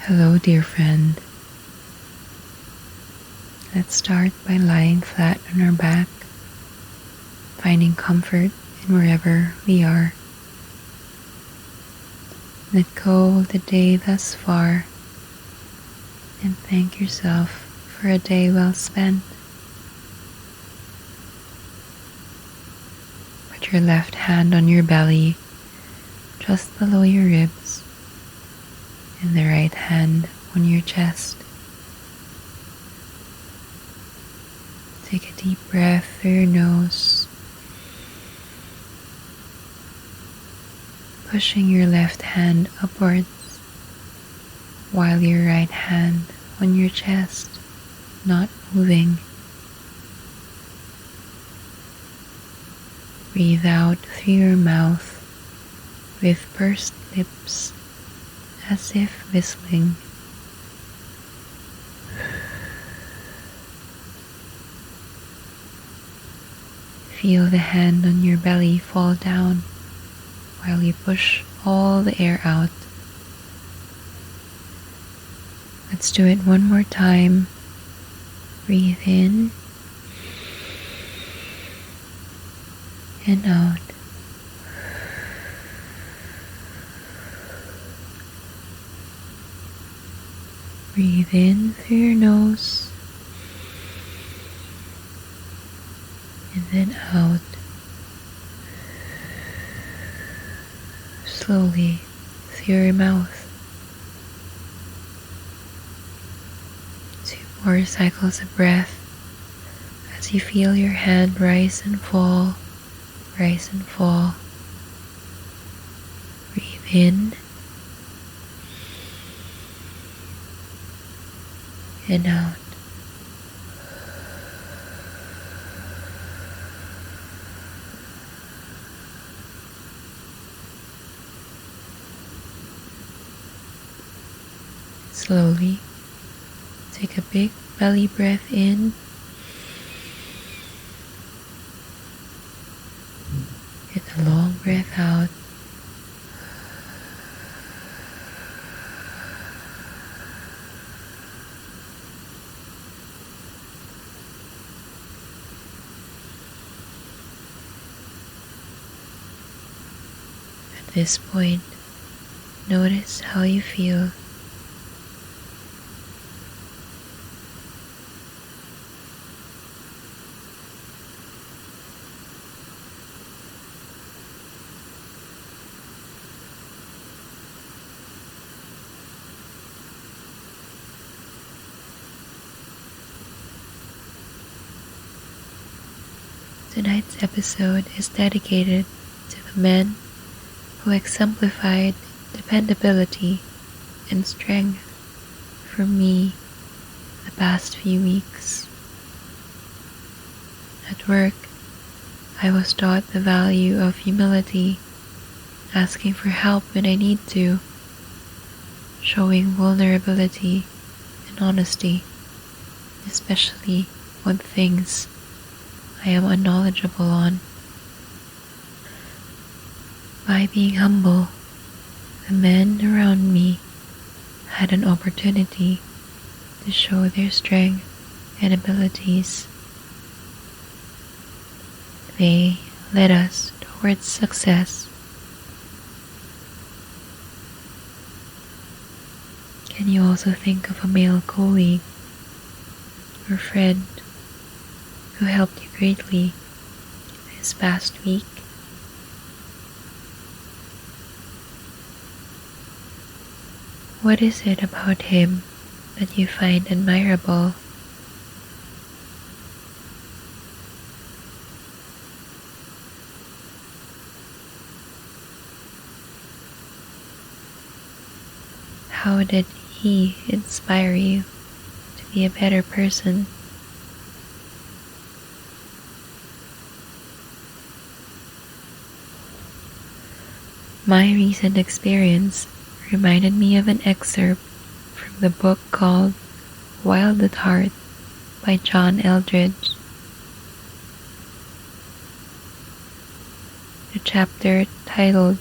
Hello, dear friend. Let's start by lying flat on our back, finding comfort in wherever we are. Let go of the day thus far and thank yourself for a day well spent. Put your left hand on your belly, just below your ribs, and the right hand on your chest. Take a deep breath through your nose, pushing your left hand upwards while your right hand on your chest, not moving. Breathe out through your mouth with pursed lips as if whistling. Feel the hand on your belly fall down while you push all the air out. Let's do it one more time. Breathe in and out. Breathe in through your nose and then out slowly through your mouth. 2 more cycles of breath as you feel your head rise and fall, rise and fall. Breathe in and out. Slowly take a big belly breath in and a long breath out. At this point, notice how you feel. Tonight's episode is dedicated to the men who exemplified dependability and strength for me the past few weeks. At work, I was taught the value of humility, asking for help when I need to, showing vulnerability and honesty, especially on things I am unknowledgeable on. By being humble, the men around me had an opportunity to show their strength and abilities. They led us towards success. Can you also think of a male colleague or friend who helped you greatly this past week? What is it about him that you find admirable? How did he inspire you to be a better person? My recent experience reminded me of an excerpt from the book called Wild at Heart by John Eldredge. The chapter titled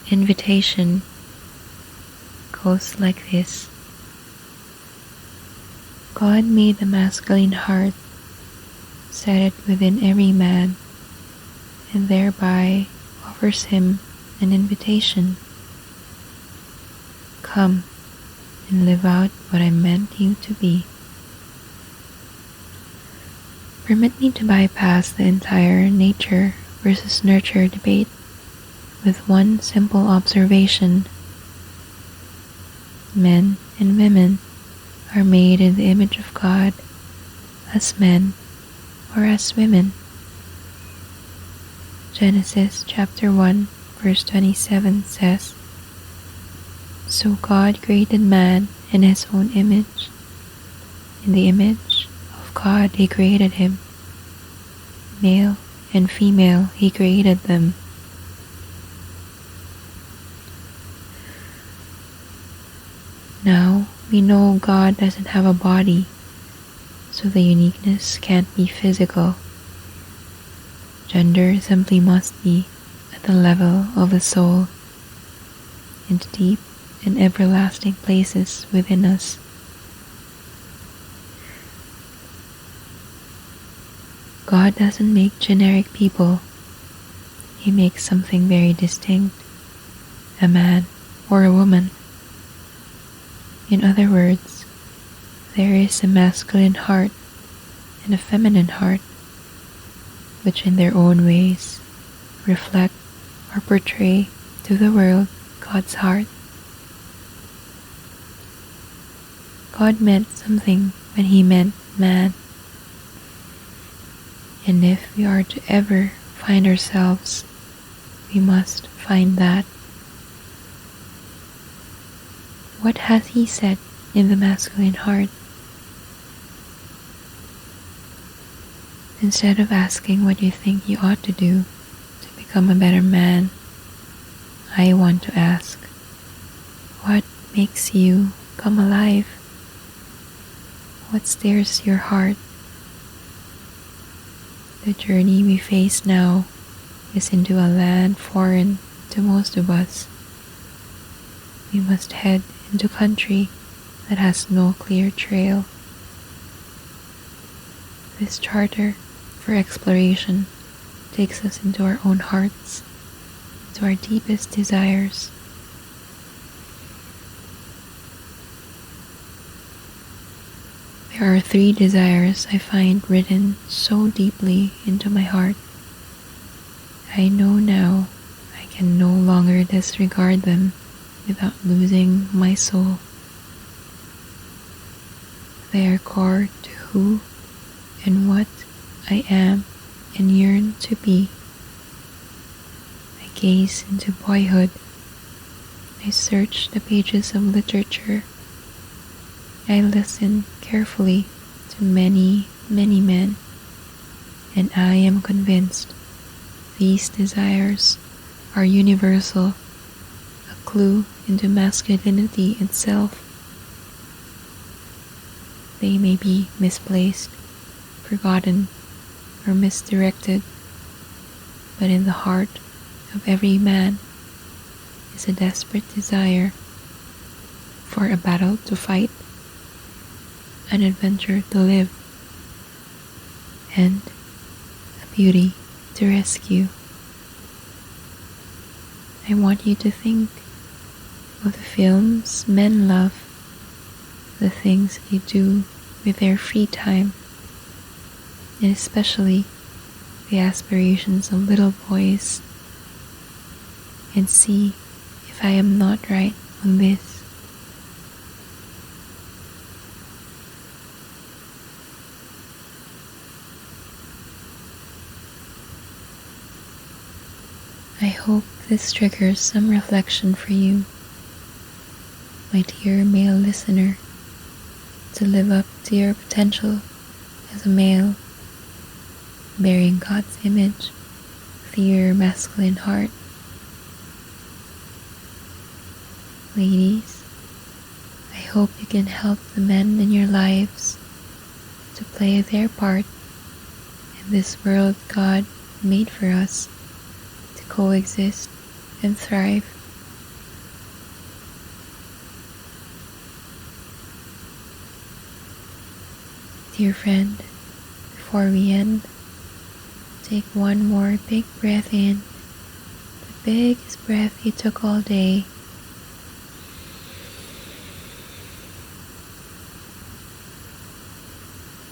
Invitation goes like this. God made the masculine heart, set it within every man, and thereby offers him an invitation. Come and live out what I meant you to be. Permit me to bypass the entire nature versus nurture debate with one simple observation. Men and women are made in the image of God as men or as women. Genesis chapter 1 verse 27 says, So God created man in his own image. In the image of God he created him. Male and female he created them. Now we know God doesn't have a body, so the uniqueness can't be physical. Gender simply must be at the level of the soul, in deep and everlasting places within us. God doesn't make generic people. He makes something very distinct, a man or a woman. In other words, there is a masculine heart and a feminine heart, which in their own ways reflect or portray to the world God's heart. God meant something when he meant man. And if we are to ever find ourselves, we must find that. What has he said in the masculine heart? Instead of asking what you think you ought to do to become a better man, I want to ask, what makes you come alive? What stirs your heart? The journey we face now is into a land foreign to most of us. We must head into country that has no clear trail. This charter for exploration takes us into our own hearts, into our deepest desires. There are 3 desires I find written so deeply into my heart. I know now I can no longer disregard them without losing my soul. They are core to who and what I am and yearn to be. I gaze into boyhood. I search the pages of literature. I listen carefully to many, many men, and I am convinced these desires are universal, a clue into masculinity itself. They may be misplaced, forgotten, or misdirected, but in the heart of every man is a desperate desire for a battle to fight, an adventure to live, and a beauty to rescue. I want you to think of the films men love, the things they do with their free time, and especially the aspirations of little boys, and see if I am not right on this. I hope this triggers some reflection for you, my dear male listener, to live up to your potential as a male, bearing God's image with your masculine heart. Ladies, I hope you can help the men in your lives to play their part in this world God made for us to coexist and thrive. Dear friend, before we end, take one more big breath in, the biggest breath you took all day.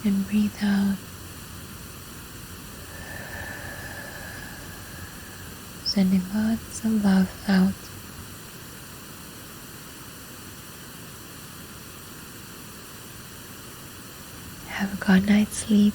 And breathe out. Sending lots of love out. Have a good night's sleep.